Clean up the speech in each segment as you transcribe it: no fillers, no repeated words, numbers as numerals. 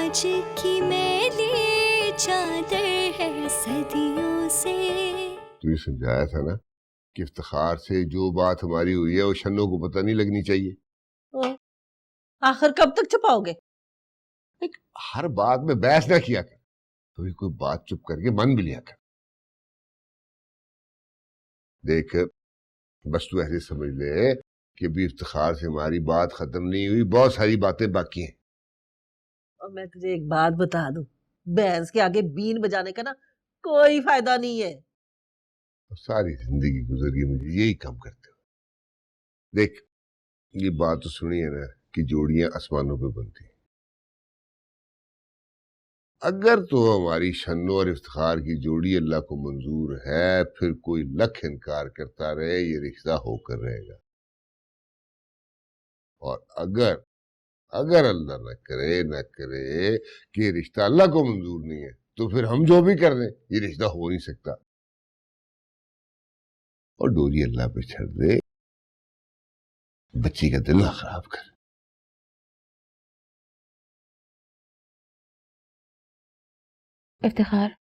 आज की मैली चादर है सदियों से। तुझे समझाया था ना कि इफ्तिखार से जो बात हमारी हुई है वो शन्नो को पता नहीं लगनी चाहिए। आखिर कब तक छुपाओगे? हर बात में बहस ना किया कर, कभी कोई बात चुप करके मन भी लिया कर। देख बस तू ऐसे समझ ले कि अभी इफ्तिखार से हमारी बात खत्म नहीं हुई, बहुत सारी बातें बाकी हैं। और मैं तुझे एक बात बता दूं, भैंस के आगे बीन बजाने का ना कोई फायदा नहीं है। सारी जिंदगी गुजर गई मुझे यही काम करते हुए। देख ये बात तो सुनी है ना कि जोड़ियां आसमानों पे बनती हैं। अगर तो हमारी शन्नो और इफ्तिखार की जोड़ी अल्लाह को मंजूर है, फिर कोई लख इनकार करता रहे ये रिश्ता होकर रहेगा। और अगर अगर अल्लाह न करे कि ये रिश्ता अल्लाह को मंजूर नहीं है, तो फिर हम जो भी कर दें ये रिश्ता हो नहीं सकता। और डोरी अल्लाह पे छोड़ दे, बच्ची का दिल ना खराब कर। इफ्तिखार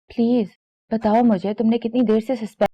प्लीज बताओ मुझे, तुमने कितनी देर से सस्पेंड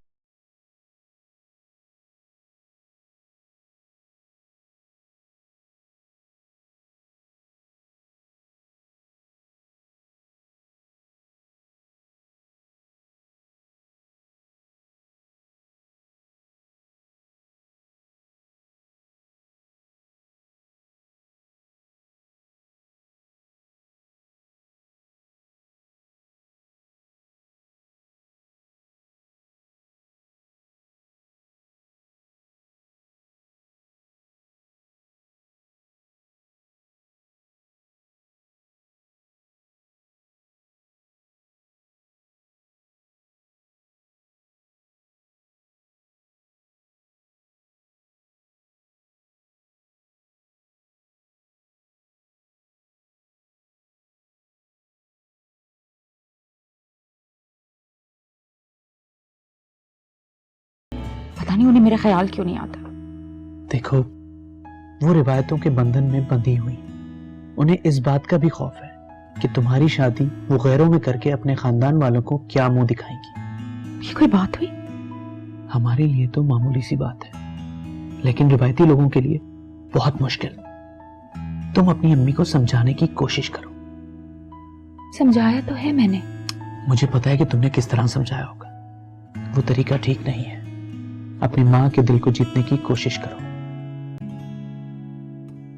पता नहीं उन्हें मेरा ख्याल क्यों नहीं आता। देखो वो रिवायतों के बंधन में बंधी हुई, उन्हें इस बात का भी खौफ है कि तुम्हारी शादी वो गैरों में करके अपने खानदान वालों को क्या मुंह दिखाएंगी। ये कोई बात हुई? हमारे लिए तो मामूली सी बात है, लेकिन रिवायती लोगों के लिए बहुत मुश्किल। तुम अपनी अम्मी को समझाने की कोशिश करो। समझाया तो है मैंने। मुझे पता है कि तुमने किस तरह समझाया होगा, वो तरीका ठीक नहीं है। अपनी माँ के दिल को जीतने की कोशिश करो।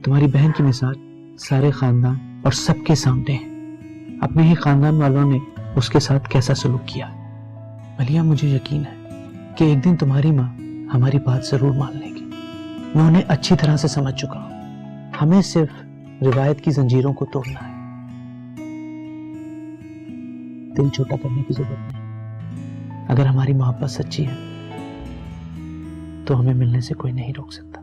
तुम्हारी बहन की मिसाल सारे खानदान और सबके सामने है। अपने ही खानदान वालों ने उसके साथ कैसा सलूक किया। मलिया मुझे यकीन है कि एक दिन तुम्हारी माँ हमारी बात जरूर मान लेगी। मैं उन्हें अच्छी तरह से समझ चुका हूं। हमें सिर्फ रिवायत की जंजीरों को तोड़ना है, दिल छोटा करने की जरूरत नहीं। अगर हमारी मोहब्बत सच्ची है तो हमें मिलने से कोई नहीं रोक सकता।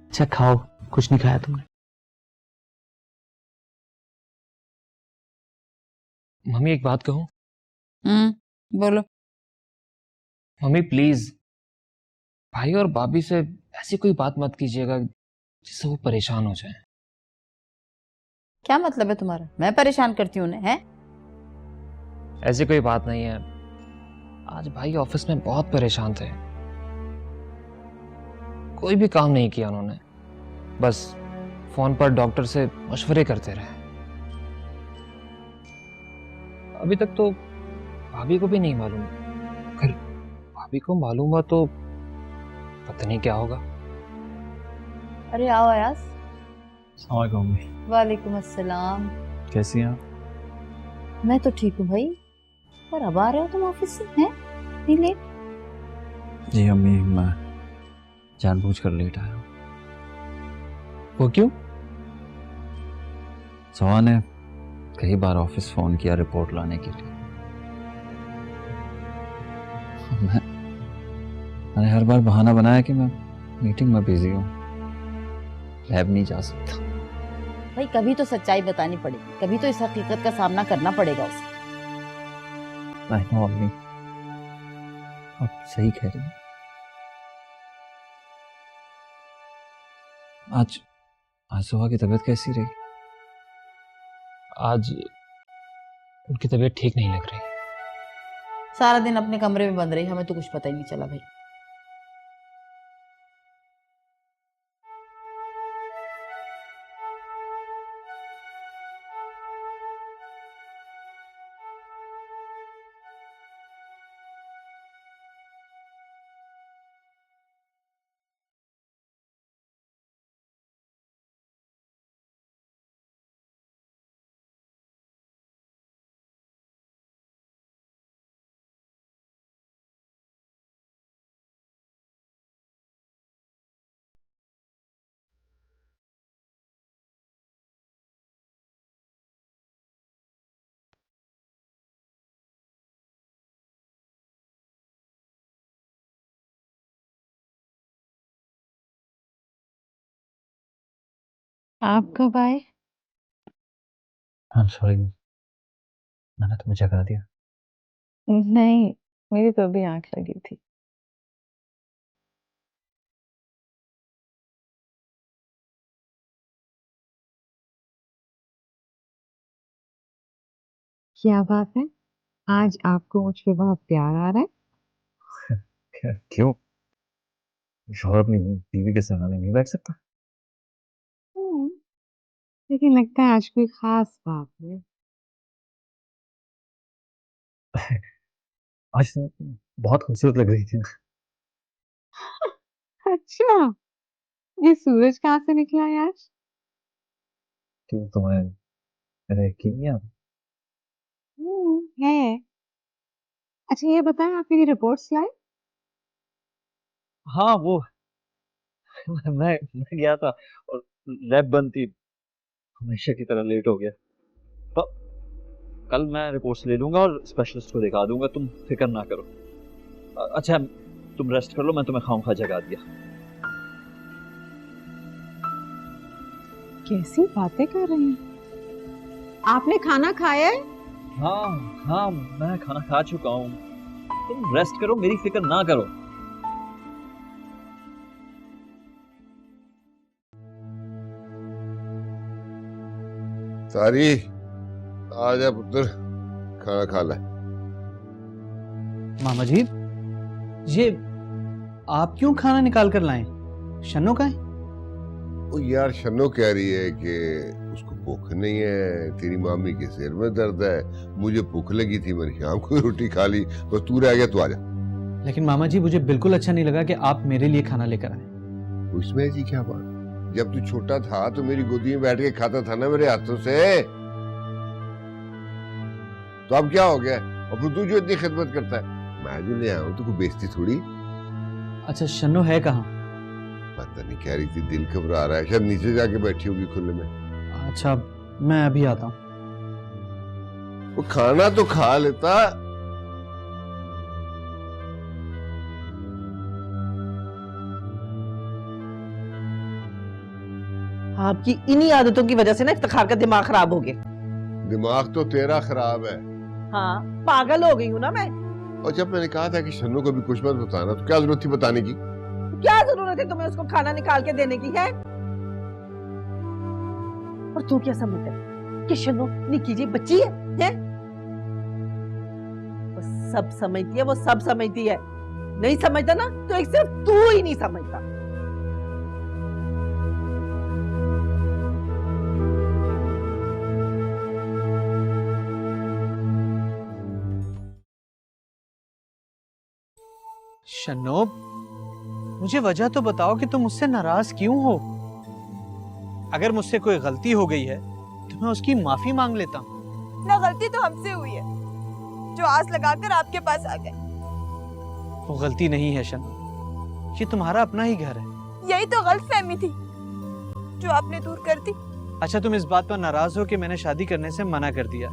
अच्छा खाओ, कुछ नहीं खाया तुमने? मम्मी एक बात कहूं? बोलो। मम्मी प्लीज भाई और भाभी से ऐसी कोई बात मत कीजिएगा जिससे वो परेशान हो जाए। क्या मतलब है तुम्हारा? मैं परेशान करती हूँ उन्हें? हैं? ऐसी कोई बात नहीं है। आज भाई ऑफिस में बहुत परेशान थे, कोई भी काम नहीं किया उन्होंने, बस फोन पर डॉक्टर से मशवरे करते रहे। अभी तक तो भाभी को भी नहीं मालूम, अगर भाभी को मालूम हुआ तो पता नहीं क्या होगा। अरे आओ अयास। अस्सलाम वालेकुम अम्मी। वालेकुम अस्सलाम। कैसी हैं आप? मैं तो ठीक हूँ भाई, पर अब आ रहे हो तुम ऑफिस से? हैं इतनी लेट? जी अम्मी, मैं जानबूझकर लेट आया हूँ। वो क्यों? सवा ने कई बार ऑफिस फोन किया रिपोर्ट लाने के लिए। मैंने हर बार बहाना बनाया कि मैं मीटिंग में बिजी हूँ, लैब नहीं जा सकता। भाई कभी तो सच्चाई बतानी पड़ेगी, कभी तो इस हकीकत का सामना करना पड़ेगा उसे। आई नो अम्मी, आप सही कह रही हैं। आज आज सुबह की तबीयत कैसी रही? आज उनकी तबीयत ठीक नहीं लग रही। सारा दिन अपने कमरे में बंद रही, हमें तो कुछ पता ही नहीं चला भाई। आप कब आए? आई एम सॉरी, मैंने तुम्हें जगा दिया। नहीं, मेरी तो अभी आंख लगी थी। क्या बात है, आज आपको मुझ पे बहुत प्यार आ रहा है? क्यों? शौहर अपनी बीवी के सामने नहीं बैठ सकता? हम्म, लेकिन लगता है आज कोई खास बात है। आज तुम बहुत खूबसूरत लग रही थी। अच्छा, ये सूरज कहाँ से निकला यार? क्यों, तुम्हें मेरा यकीन नहीं आता? है। अच्छा ये बताएं, आप मेरी रिपोर्ट्स लाए? हाँ, वो मैं गया था और लैब बंद थी, हमेशा की तरह लेट हो गया। पर कल मैं रिपोर्ट्स ले लूंगा और स्पेशलिस्ट को दिखा दूंगा, तुम फिक्र ना करो। अच्छा, तुम रेस्ट कर लो, मैं तुम्हें खाऊंखा जगा दिया। कैसी बातें कर रही हैं? आपने खाना खाया है? हाँ हाँ, मैं खाना खा चुका हूँ, तुम रेस्ट करो, मेरी फिक्र ना करो। सारी आ जा पुत्र, खाना खा ले। मामा जी, ये आप क्यों खाना निकाल कर लाए? शन्नो का है? वो यार शन्नो कह रही है कि उसको भूख नहीं है, तेरी मामी के सिर में दर्द है, मुझे भूख लगी थी, मैंने शाम को रोटी खा ली, बस तू रह गया, तू आ जा। लेकिन मामा जी, मुझे बिल्कुल अच्छा नहीं लगा कि आप मेरे लिए खाना लेकर आए। उसमें ऐसी क्या बात? जब तू छोटा था तो मेरी गोदी में बैठ के खाता था ना मेरे हाथों से, तो अब क्या हो गया? और फिर तू जो इतनी खिदमत करता है, मैं जो ले आया हूं तो कोई बेइज्जती थोड़ी। अच्छा, शन्नो है कहाँ? पता नहीं, कह रही थी दिल घबरा रहा है, शायद नीचे जाके बैठी होगी खुले में। अच्छा, मैं अभी आता हूँ। वो खाना तो खा लेता। आपकी इन्हीं आदतों की वजह से ना इफ्तिखार का दिमाग खराब हो गया। दिमाग तो तेरा खराब है। हाँ, पागल हो गई हूँ ना मैं। और जब मैंने कहा था कि शन्नू को भी कुछ मत बताना, तो क्या जरूरत थी बताने की? क्या जरूरत है तुम्हें उसको खाना निकाल के देने की है? और तू क्या समझता है कि शन्नू निक्की जी बच्ची है? वो सब समझती है, वो सब समझती है। नहीं समझता ना तो एक सिर्फ तू ही नहीं समझता। शन्नो, मुझे वजह तो बताओ कि तुम मुझसे नाराज क्यों हो? अगर मुझसे कोई गलती हो गई है तो मैं उसकी माफी मांग लेता हूँ। ना गलती तो हमसे हुई है, जो आस लगाकर आपके पास आ गए। वो गलती नहीं है शन्नो, ये तुम्हारा अपना ही घर है। यही तो गलतफहमी थी जो आपने दूर कर दी। अच्छा, तुम इस बात पर नाराज हो कि मैंने शादी करने से मना कर दिया?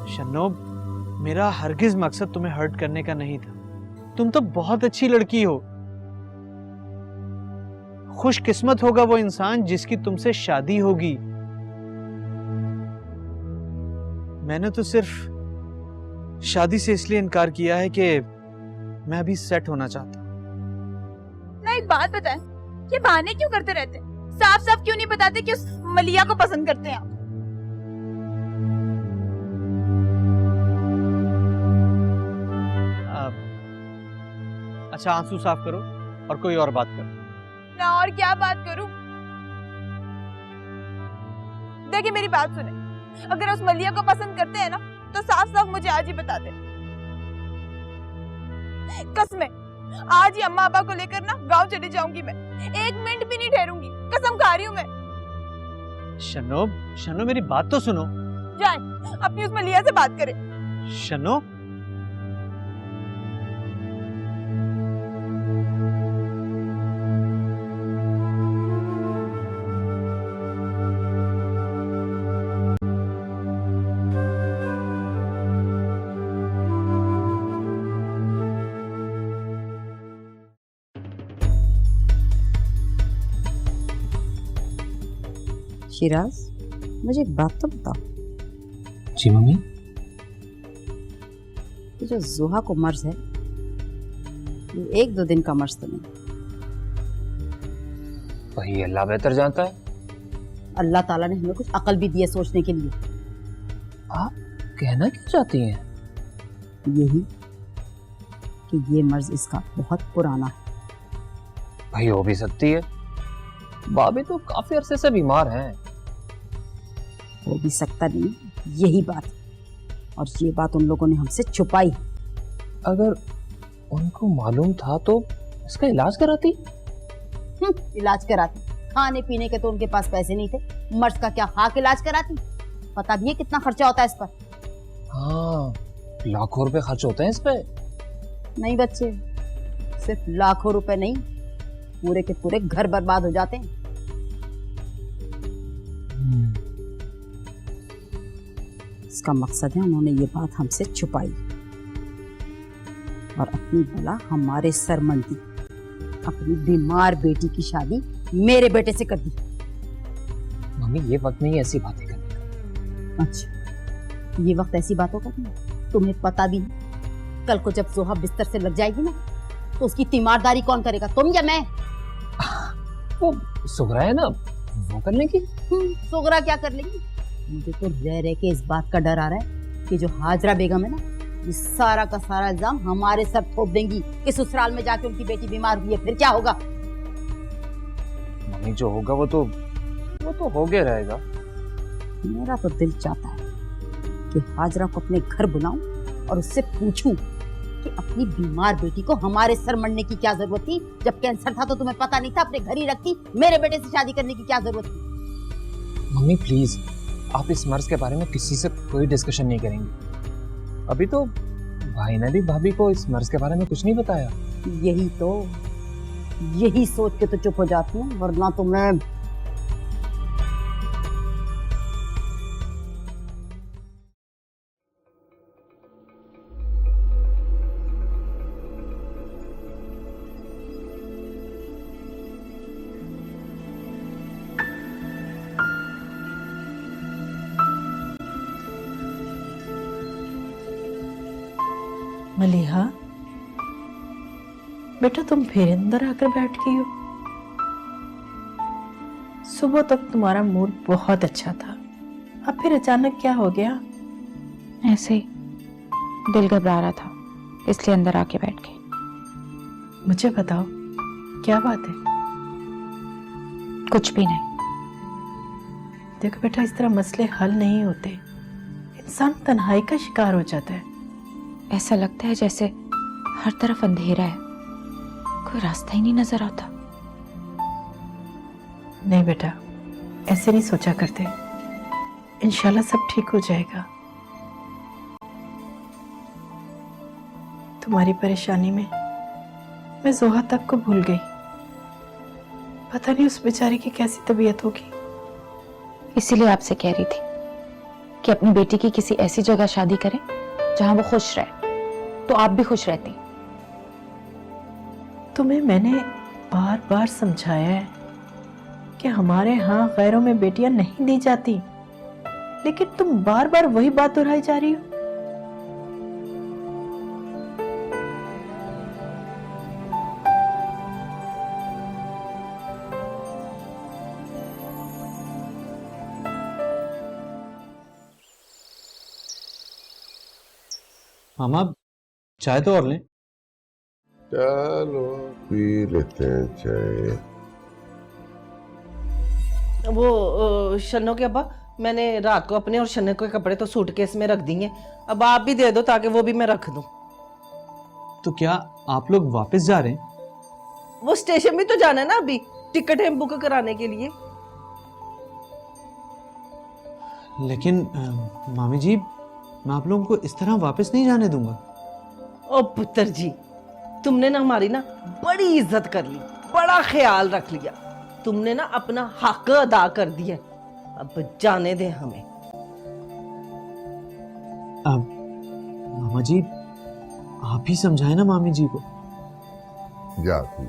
शन्नो, मेरा हरगिज मकसद तुम्हें हर्ट करने का नहीं था। तुम तो बहुत अच्छी लड़की हो। खुशकिस्मत होगा वो इंसान जिसकी तुमसे शादी होगी। मैंने तो सिर्फ शादी से इसलिए इनकार किया है कि मैं अभी सेट होना चाहता हूं। नहीं एक बात बताएं, ये बहाने क्यों करते रहते हैं? साफ साफ क्यों नहीं बताते कि उस मलिया को पसंद करते हैं आप? अच्छा आंसू साफ करो और कोई और बात करो। ना और क्या बात करूं? देखिए मेरी बात सुने, अगर उस मलिया को पसंद करते हैं ना तो साफ साफ मुझे आज ही बता दे। कसम है, आज ही अम्मा अब्बा को लेकर ना गांव चली जाऊंगी मैं। 1 मिनट भी नहीं ठहरूंगी, कसम खा रही हूँ मैं। शनो, शनो मेरी बात तो सुनो। जाए अपनी उस मलिया से बात करें। शनो, शिराज, मुझे एक बात तो बताओ। जी मम्मी। ये जो जोहा को मर्ज है, ये 1-2 दिन का मर्ज तो नहीं। वही अल्लाह बेहतर जानता है। अल्लाह ताला ने हमें कुछ अकल भी दी है सोचने के लिए। आप कहना क्या चाहती हैं? यही कि ये मर्ज इसका बहुत पुराना है। भाई हो भी सकती है, भाभी तो काफी अरसे से बीमार हैं। हो भी सकता नहीं, यही बात। और ये बात उन लोगों ने हमसे छुपाई। अगर उनको मालूम था तो इसका इलाज कराती। इलाज कराती? खाने पीने के तो उनके पास पैसे नहीं थे, मर्ज का क्या खाक इलाज कराती? पता भी है कितना खर्चा होता है इस पर। हाँ, लाखों रुपए खर्च होते हैं इस पे। नहीं बच्चे, सिर्फ लाखों रुपए नहीं, पूरे के पूरे घर बर्बाद हो जाते हैं। इसका मकसद है उन्होंने ये बात हमसे छुपाई और अपनी भला हमारे सर मंदी, अपनी बीमार बेटी की शादी मेरे बेटे से कर दी। मम्मी ये वक्त नहीं है ऐसी बातें करने का। अच्छा, ये वक्त ऐसी बातों का नहीं? तुम्हें पता भी नहीं, कल को जब जोहा बिस्तर से लग जाएगी ना तो उसकी तीमारदारी कौन करेगा, तुम या मैं? वो सुगरा है ना, वो कर लेगी। सुगरा क्या कर लेगी? मुझे तो रह रह के इस बात का डर आ रहा है कि जो हाजरा बेगम है ना, ये सारा का सारा इल्जाम हमारे सर थोप देंगी कि ससुराल में जाके उनकी बेटी बीमार हुई है। फिर क्या होगा? मम्मी जो होगा वो तो हो गया रहेगा। मेरा तो दिल चाहता है कि हाजरा को अपने घर बुलाऊं और उससे पूछूं कि अपनी बीमार बेटी को हमारे सर मरने की क्या जरूरत थी? जब कैंसर था तो तुम्हें पता नहीं था? अपने घर ही रखती, मेरे बेटे से शादी करने की क्या जरूरत थी? मम्मी प्लीज, आप इस मर्ज के बारे में किसी से कोई डिस्कशन नहीं करेंगे। अभी तो भाई ने भी भाभी को इस मर्ज के बारे में कुछ नहीं बताया। यही सोच के तो चुप हो जाती हूँ, वरना तो मैं मलिहा, बेटा तुम फिर अंदर आकर बैठ गई हो। सुबह तक तुम्हारा मूड बहुत अच्छा था, अब फिर अचानक क्या हो गया? ऐसे ही दिल घबरा रहा था, इसलिए अंदर आके बैठ गई। मुझे बताओ क्या बात है? कुछ भी नहीं। देखो बेटा, इस तरह मसले हल नहीं होते, इंसान तन्हाई का शिकार हो जाता है। ऐसा लगता है जैसे हर तरफ अंधेरा है, कोई रास्ता ही नहीं नजर आता। नहीं बेटा, ऐसे नहीं सोचा करते, इंशाल्लाह सब ठीक हो जाएगा। तुम्हारी परेशानी में मैं जोहा तक को भूल गई। पता नहीं उस बेचारी की कैसी तबीयत होगी। इसीलिए आपसे कह रही थी कि अपनी बेटी की किसी ऐसी जगह शादी करें जहां वो खुश रहे, तो आप भी खुश रहती। तुम्हें मैंने बार बार समझाया है कि हमारे यहाँ गैरों में बेटियां नहीं दी जाती, लेकिन तुम बार बार वही बात दोहराई जा रही हो। मामा चाय तो और लें। चलो पी लेते हैं चाय। वो शन्नो के अब्बा, मैंने रात को अपने और शन्नो के कपड़े तो सूटकेस में रख दिए, अब आप भी दे दो ताकि वो भी मैं रख दूं। तो क्या आप लोग वापस जा रहे हैं? वो स्टेशन भी तो जाना है ना, अभी टिकट है बुक कराने के लिए। लेकिन मामी जी, मैं आप लोगों को इस तरह वापस नहीं जाने दूंगा। ओ पुत्र जी, तुमने ना हमारी ना बड़ी इज्जत कर ली, बड़ा ख्याल रख लिया, तुमने ना अपना हक अदा कर दिया, अब जाने दे हमें। अब मामा जी आप ही समझाए ना मामी जी को। जा तू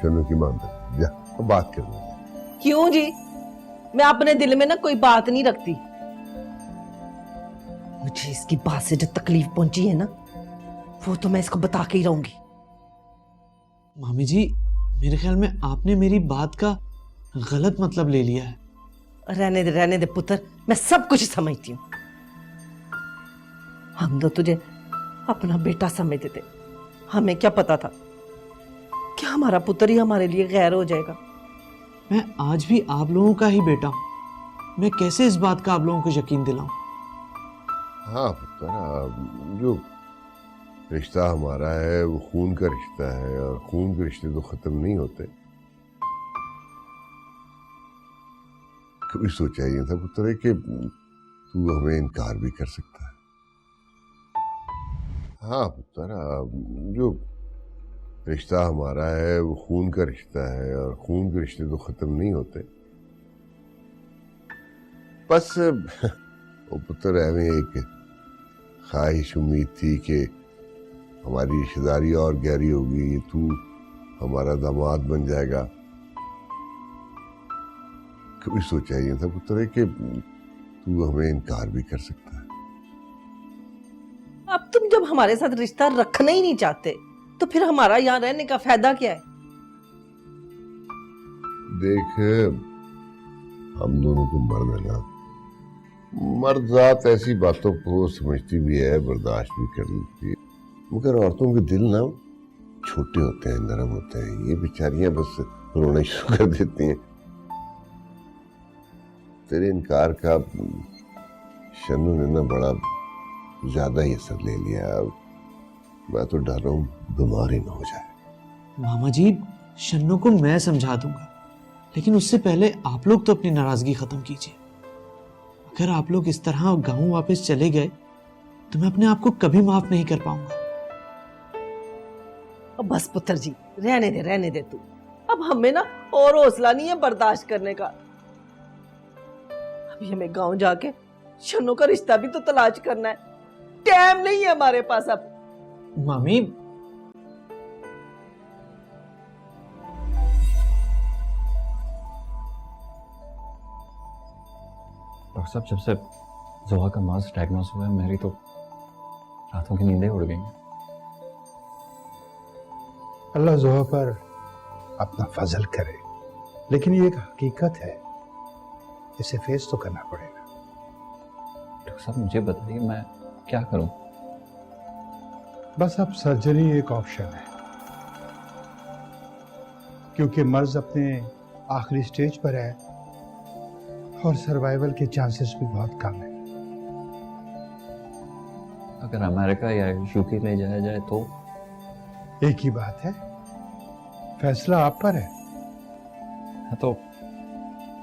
शन्नू की मान जा, अब बात कर लेंगे। क्यों जी, मैं अपने दिल में ना कोई बात नहीं रखती, मुझे इसकी बात से जो तकलीफ पहुंची है ना, वो तो मैं इसको बता के ही रहूंगी। मामी जी मेरे ख्याल में आपने मेरी बात का गलत मतलब ले लिया है। रहने दे पुत्र, मैं सब कुछ समझती हूँ। हम तो तुझे अपना बेटा समझते थे, हमें क्या पता था कि हमारा पुत्र ही हमारे लिए गैर हो जाएगा। मैं आज भी आप लोगों का ही बेटा हूँ, मैं कैसे इस बात का आप लोगों को यकीन दिलाऊं? हाँ पुत्र, जो रिश्ता हमारा है वो खून का रिश्ता है, और खून के रिश्ते तो खत्म नहीं होते। कभी सोचा ही नहीं था पुत्र कि तू हमें इनकार भी कर सकता है। हाँ पुत्र, जो रिश्ता हमारा है वो खून का रिश्ता है, और खून के रिश्ते तो खत्म नहीं होते। बस वो पुत्र हमें एक ख्वाहिश उम्मीद थी कि हमारी रिश्तेदारी और गहरी होगी, तू हमारा दामाद बन जाएगा। कभी सोचा ही नहीं था पुत्र कि तू हमें इनकार भी कर सकता है। अब तुम जब हमारे साथ रिश्ता रखना ही नहीं चाहते, तो फिर हमारा यहाँ रहने का फायदा क्या है? देख, हम दोनों तो मर्द है ना, मर्द जात ऐसी बातों को समझती भी है, बर्दाश्त भी कर लेती है, मगर औरतों के दिल ना छोटे होते हैं, नरम होते हैं। ये बेचारियां बस रोना शुरू कर देती हैं। तेरे इनकार का शन्नू ने ना बड़ा ज्यादा ही असर ले लिया। मैं तो डर रहा हूँ बीमार ही ना हो जाए। मामा जी शन्नू को मैं समझा दूंगा, लेकिन उससे पहले आप लोग तो अपनी नाराजगी खत्म कीजिए। अगर आप लोग इस तरह गांव वापस चले गए तो मैं अपने आप को कभी माफ नहीं कर पाऊंगा। अब बस पुत्र जी, रहने दे तू, अब हमें ना और हौसला नहीं है बर्दाश्त करने का। अभी हमें गांव जाके शन्नू का रिश्ता भी तो तलाश करना है, टाइम नहीं है हमारे पास अब। मामी डॉक्टर साहब, जब से जोहा का मर्ज डायग्नोस हुआ है, मेरी तो रातों की नींदें उड़ गई हैं। अल्लाह जोहा पर अपना फजल करे, लेकिन ये एक हकीकत है, इसे फेस तो करना पड़ेगा। डॉक्टर साहब मुझे बताइए, मैं क्या करूं? बस अब सर्जरी एक ऑप्शन है, क्योंकि मर्ज अपने आखिरी स्टेज पर है और सर्वाइवल के चांसेस भी बहुत कम है। अगर अमेरिका या यूके ले जाया जाए तो? एक ही बात है, फैसला आप पर है। मैं तो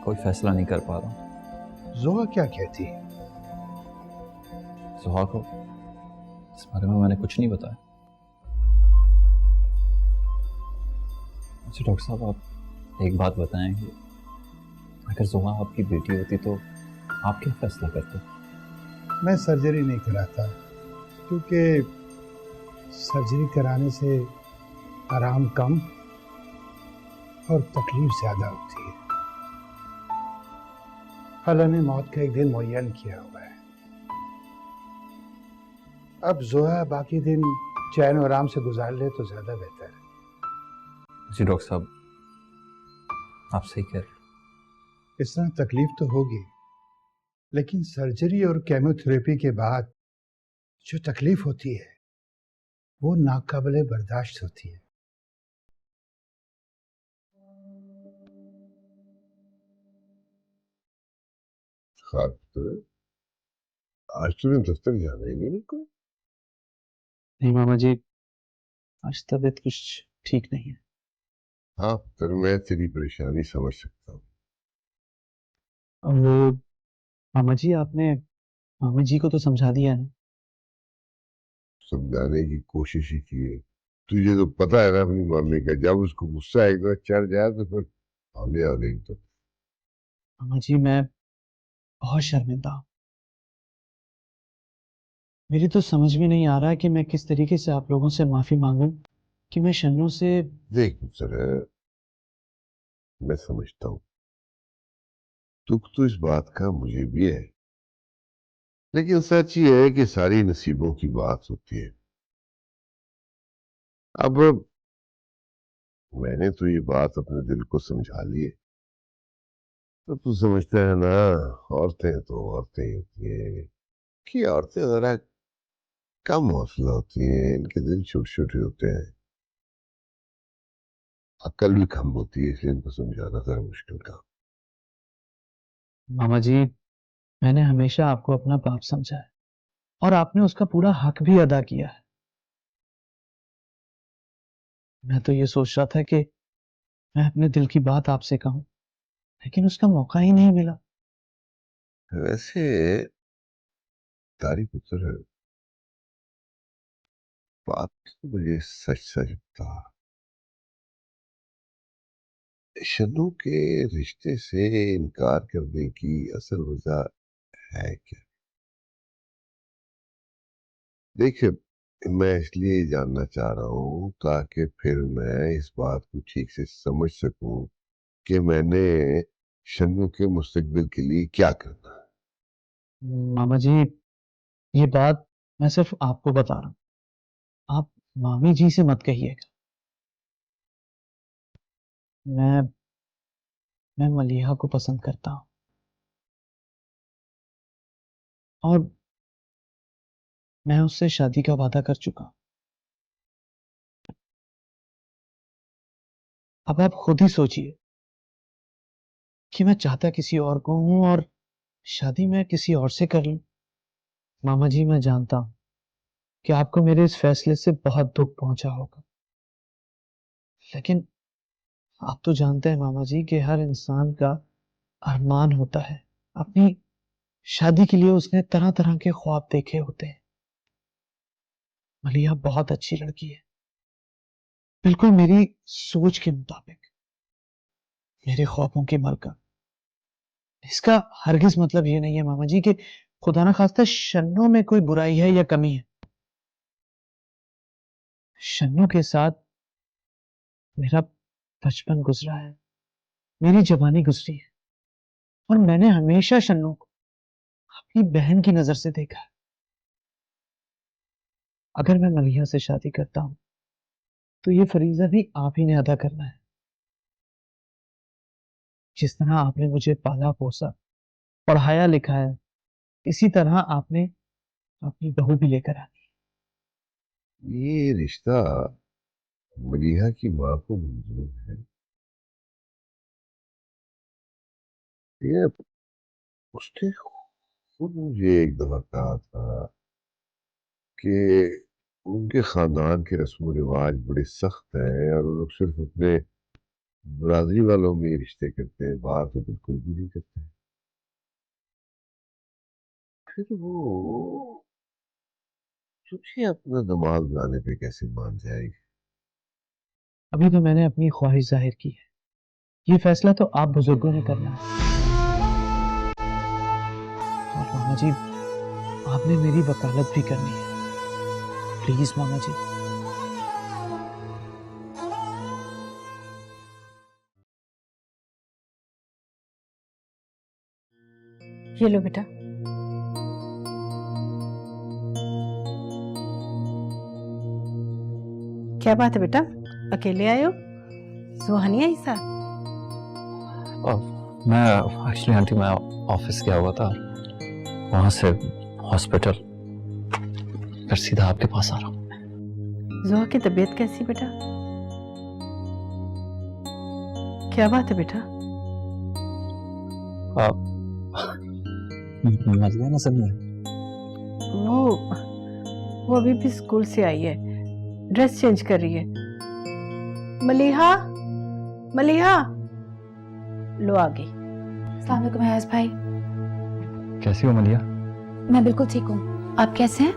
कोई फैसला नहीं कर पा रहा। जोहा क्या कहती है? जोहा को इस बारे में मैंने कुछ नहीं बताया। अच्छा डॉक्टर साहब, आप एक बात बताएंगे, अगर जोहा आपकी बेटी होती तो आप क्या फैसला करते? मैं सर्जरी नहीं कराता, क्योंकि सर्जरी कराने से आराम कम और तकलीफ ज्यादा होती है। अल्लाह ने मौत का एक दिन मुअय्यन किया हुआ है। अब जोहा बाकी दिन चैन और आराम से गुजार ले तो ज्यादा बेहतर है। जी डॉक्टर साहब, आप सही कह रहे हैं। इस तरह तकलीफ तो होगी, लेकिन सर्जरी और केमोथेरेपी के बाद जो तकलीफ होती है वो नाकाबिले बर्दाश्त होती है। खास आज तुम्हें दफ्तर जाना ही नहीं कोई? नहीं मामा जी, आज तबीयत कुछ ठीक नहीं है। हाँ, फिर मैं तेरी परेशानी समझ सकता हूँ। वो मामा जी, आपने मामी जी को तो समझा दिया है? समझाने की कोशिश ही की है। तुझे तो पता है ना अपनी मम्मी का, जब उसको गुस्सा एक बार चढ़ जाए तो फिर आगे आ गई। तो मामा जी, मैं बहुत शर्मिंदा हूँ। मेरी तो समझ में नहीं आ रहा है कि मैं किस तरीके से आप लोगों से माफी मांगूं कि मैं शन्नू से। देख सर, मैं समझता हूँ दुख तो इस बात का मुझे भी है, लेकिन सच ये है कि सारी नसीबों की बात होती है। अब मैंने तो ये बात अपने दिल को समझा ली है, तो तू समझता है ना, औरतें तो औरतें ही होती है कि औरतें जरा कम हौसला होती हैं, इनके दिल छोटे छोटे होते हैं, अक्ल भी कम होती है, इसलिए इनको समझाना जरा मुश्किल काम। मामा जी, मैंने हमेशा आपको अपना बाप समझा है और आपने उसका पूरा हक भी अदा किया है। मैं तो ये सोच रहा था कि मैं अपने दिल की बात आपसे कहूं, लेकिन उसका मौका ही नहीं मिला। वैसे तारी पुत्र, बात तो मुझे सच सच बता, शन्नू के रिश्ते से इनकार करने की असल वजह है क्या? देखिए, मैं इसलिए जानना चाह रहा हूँ ताकि फिर मैं इस बात को ठीक से समझ सकूं कि मैंने शन्नू के मुस्तकबिल के लिए क्या करना है। मामा जी, ये बात मैं सिर्फ आपको बता रहा हूं, आप मामी जी से मत कहिएगा। मैं मैं मलिहा को पसंद करता हूं और मैं उससे शादी का वादा कर चुका हूं। अब आप खुद ही सोचिए कि मैं चाहता किसी और को हूं और शादी मैं किसी और से कर लूं। मामा जी, मैं जानता हूं कि आपको मेरे इस फैसले से बहुत दुख पहुंचा होगा, लेकिन आप तो जानते हैं मामा जी कि हर इंसान का अरमान होता है। अपनी शादी के लिए उसने तरह तरह के ख्वाब देखे होते हैं। मलिया बहुत अच्छी लड़की है, बिल्कुल मेरी सोच के मुताबिक, मेरे ख्वाबों की मरकत। इसका हरगिज मतलब ये नहीं है मामा जी कि खुदा ना खास्ता शन्नू में कोई बुराई है या कमी है। शन्नू के साथ मेरा बचपन गुजरा है, मेरी जवानी गुजरी है, और मैंने हमेशा शन्नू को अपनी बहन की नजर से देखा है। अगर मैं मलिहा से शादी करता हूं तो ये फरीजा भी आप ही ने अदा करना है। जिस तरह आपने मुझे पाला पोसा पढ़ाया लिखाया, इसी तरह आपने अपनी बहू भी लेकर आनी। ये रिश्ता मलिहा की माँ को मंजूर है? ये उसने खुद मुझे एक दफा कहा था कि उनके खानदान के रस्म रिवाज बड़े सख्त हैं और वो लोग सिर्फ अपने बरादरी वालों में ही रिश्ते करते हैं, बाहर तो बिल्कुल भी नहीं करते। फिर वो तुझे अपना दमाद बनाने पे कैसे मान जाएगी? अभी तो मैंने अपनी ख्वाहिश जाहिर की है, ये फैसला तो आप बुजुर्गों ने करना है। और मामा जी, आपने मेरी वकालत भी करनी है। प्लीज मामा जी। ये लो बेटा। क्या बात है बेटा, अकेले आए हो? सुहानी आई साथ? मैं एक्चुअली आंटी, मैं ऑफिस गया हुआ था, वहां से हॉस्पिटल, फिर सीधा आपके पास आ रहा हूँ। जोहा की तबीयत कैसी बेटा? क्या बात है बेटा? आप मलिया नजर नहीं वो अभी भी स्कूल से आई है, ड्रेस चेंज कर रही है। मलिहा, मलिहा, लो आ गई। अस्सलाम वालेकुम अयाज भाई। कैसी हो मलिया? मैं बिल्कुल ठीक हूँ, आप कैसे हैं?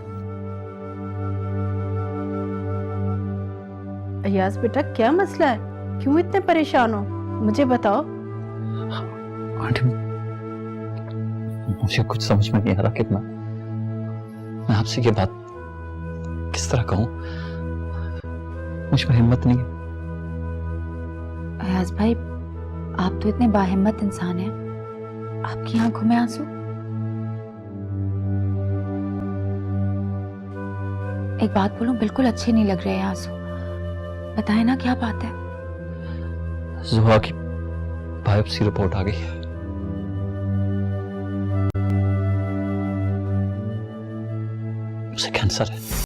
अयाज बेटा, क्या मसला है? क्यों इतने परेशान हो? मुझे बताओ। आंटी, मुझे कुछ समझ में नहीं आ रहा कितना मैं आपसे ये बात किस तरह कहूं। मुझ पर हिम्मत नहीं है। अयाज भाई, आप तो इतने बाहिम्मत इंसान हैं, आपकी आंखों में आंसू। एक बात बोलूं, बिल्कुल अच्छे नहीं लग रहे हैं आंसू। बताएं ना, क्या बात है? जोहा की बायोप्सी रिपोर्ट आ गई है। उसे कैंसर है।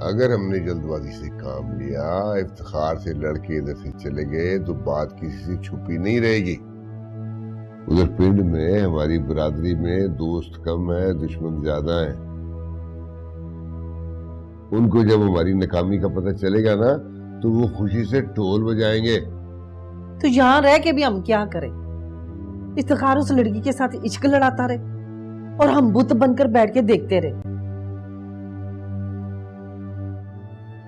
अगर हमने जल्दबाजी से काम लिया, इफ्तिखार से लड़के इधर से चले गए, तो बात किसी से छुपी नहीं रहेगी। उधर पिंड में हमारी बिरादरी में दोस्त कम है, दुश्मन ज्यादा हैं। उनको जब हमारी नाकामी का पता चलेगा ना, तो वो खुशी से ढोल बजाएंगे। तो यहाँ रह के भी हम क्या करें? इफ्तिखार उस लड़की के साथ इश्क लड़ाता रहे और हम बुत बनकर बैठ के देखते रहे।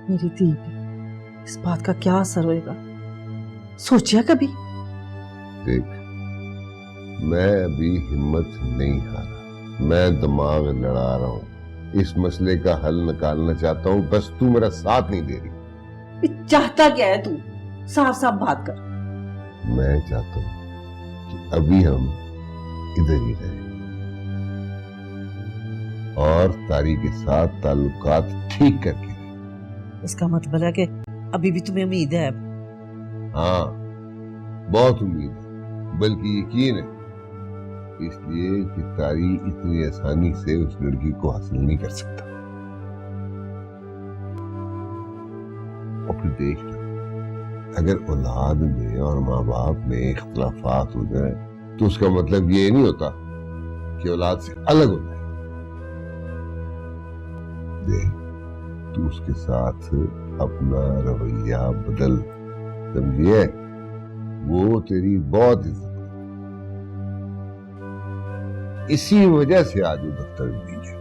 मेरी दी पे इस बात का क्या असर होएगा, सोचिया कभी? देख, मैं अभी हिम्मत नहीं हारा, मैं दिमाग लड़ा रहा हूँ। इस मसले का हल निकालना चाहता हूँ, बस तू मेरा साथ नहीं दे रही। चाहता क्या है तू? साफ साफ बात कर। मैं चाहता हूँ कि अभी हम इधर ही रहें और तारी के साथ ताल्लुकात ठीक करके। इसका मतलब है कि अभी भी तुम्हें उम्मीद है? हाँ, बहुत उम्मीद है, बल्कि यकीन है। इसलिए कि तारी इतनी आसानी से उस लड़की को हासिल नहीं कर सकता। और फिर देख लो, अगर औलाद में और माँ बाप में इख्तलाफात हो जाए, तो उसका मतलब ये नहीं होता कि औलाद से अलग हो जाए। देख, तू उसके साथ अपना रवैया बदल, समझिए? वो तेरी बहुत इज्जत करता है। इसी वजह से आज वो दफ्तर में नहीं गया।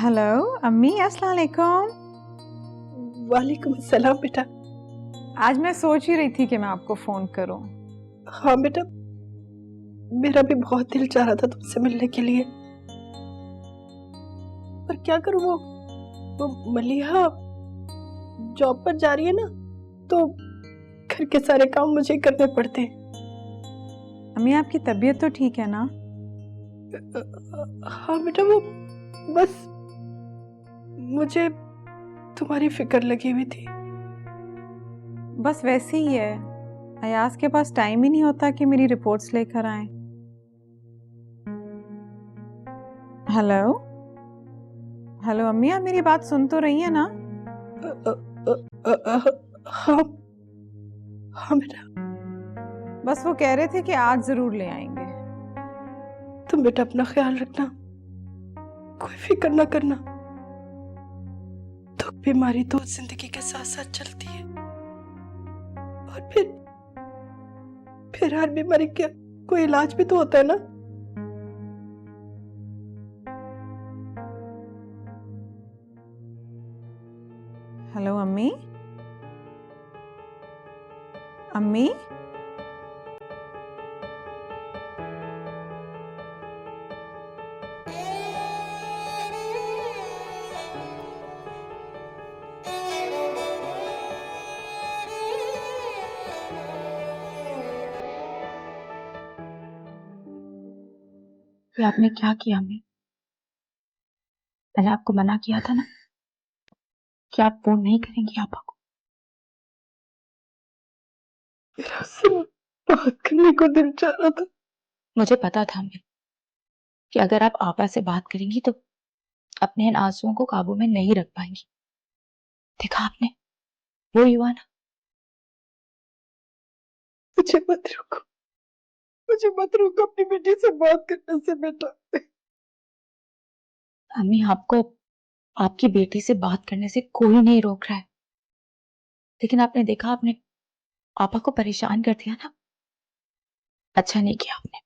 हेलो अम्मी, अस्सलाम वालेकुम। वालेकुम अस्सलाम बेटा। आज मैं सोच ही रही थी कि मैं आपको फोन करूं। हाँ बेटा, मेरा भी बहुत दिल चाह रहा था तुमसे मिलने के लिए, पर क्या करूं, वो मलिहा जॉब पर जा रही है ना, तो घर के सारे काम मुझे करने पड़ते हैं। अम्मी आपकी तबीयत तो ठीक है ना? हाँ बेटा, वो बस मुझे तुम्हारी फिक्र लगी हुई थी। बस वैसे ही है, अयाज के पास टाइम ही नहीं होता कि मेरी रिपोर्ट्स लेकर आए। हेलो हेलो अम्मी, आप मेरी बात सुन तो रही है ना? हाँ हाँ बेटा। बस वो कह रहे थे कि आज जरूर ले आएंगे। तुम बेटा अपना ख्याल रखना, कोई फिक्र ना करना। दुख बीमारी तो जिंदगी के साथ साथ चलती है, और फिर हर बीमारी का कोई इलाज भी तो होता है ना। हेलो अम्मी, अम्मी ये आपने क्या किया अम्मी? मैंने आपको मना किया था ना कि आप फोन नहीं करेंगी आपा को। मेरा उससे बात करने को दिल चाह रहा था। मुझे पता था अम्मी कि अगर आप आपा से बात करेंगी तो अपने इन आंसुओं को काबू में नहीं रख पाएंगी। देखा आपने, वो ही हुआ ना। मुझे मत रोको अपनी बेटी से बात करने से बेटा। अम्मी, आपको आपकी बेटी से बात करने से कोई नहीं रोक रहा है, लेकिन आपने देखा, आपने आपा को परेशान कर दिया ना। अच्छा नहीं किया आपने।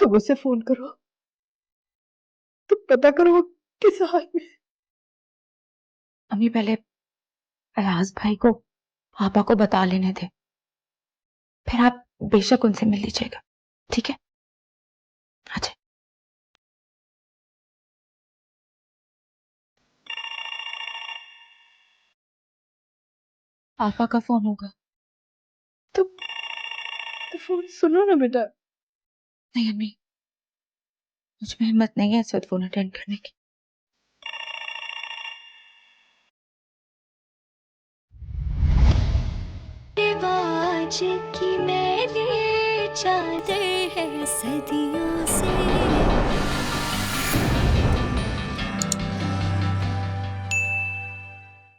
तुम उसे फोन करो, तुम पता करो वो किस हाल में। अम्मी, पहले अयाज भाई को आपा को बता लेने थे, फिर आप बेशक उनसे मिल लीजिएगा, ठीक है? अच्छा। आपा का फोन होगा। तो फोन सुनो ना बेटा। नहीं अम्मी, मुझ में हिम्मत नहीं है इस वक्त फोन अटेंड करने की। रिवाज की मैंने चादर है सदियों से।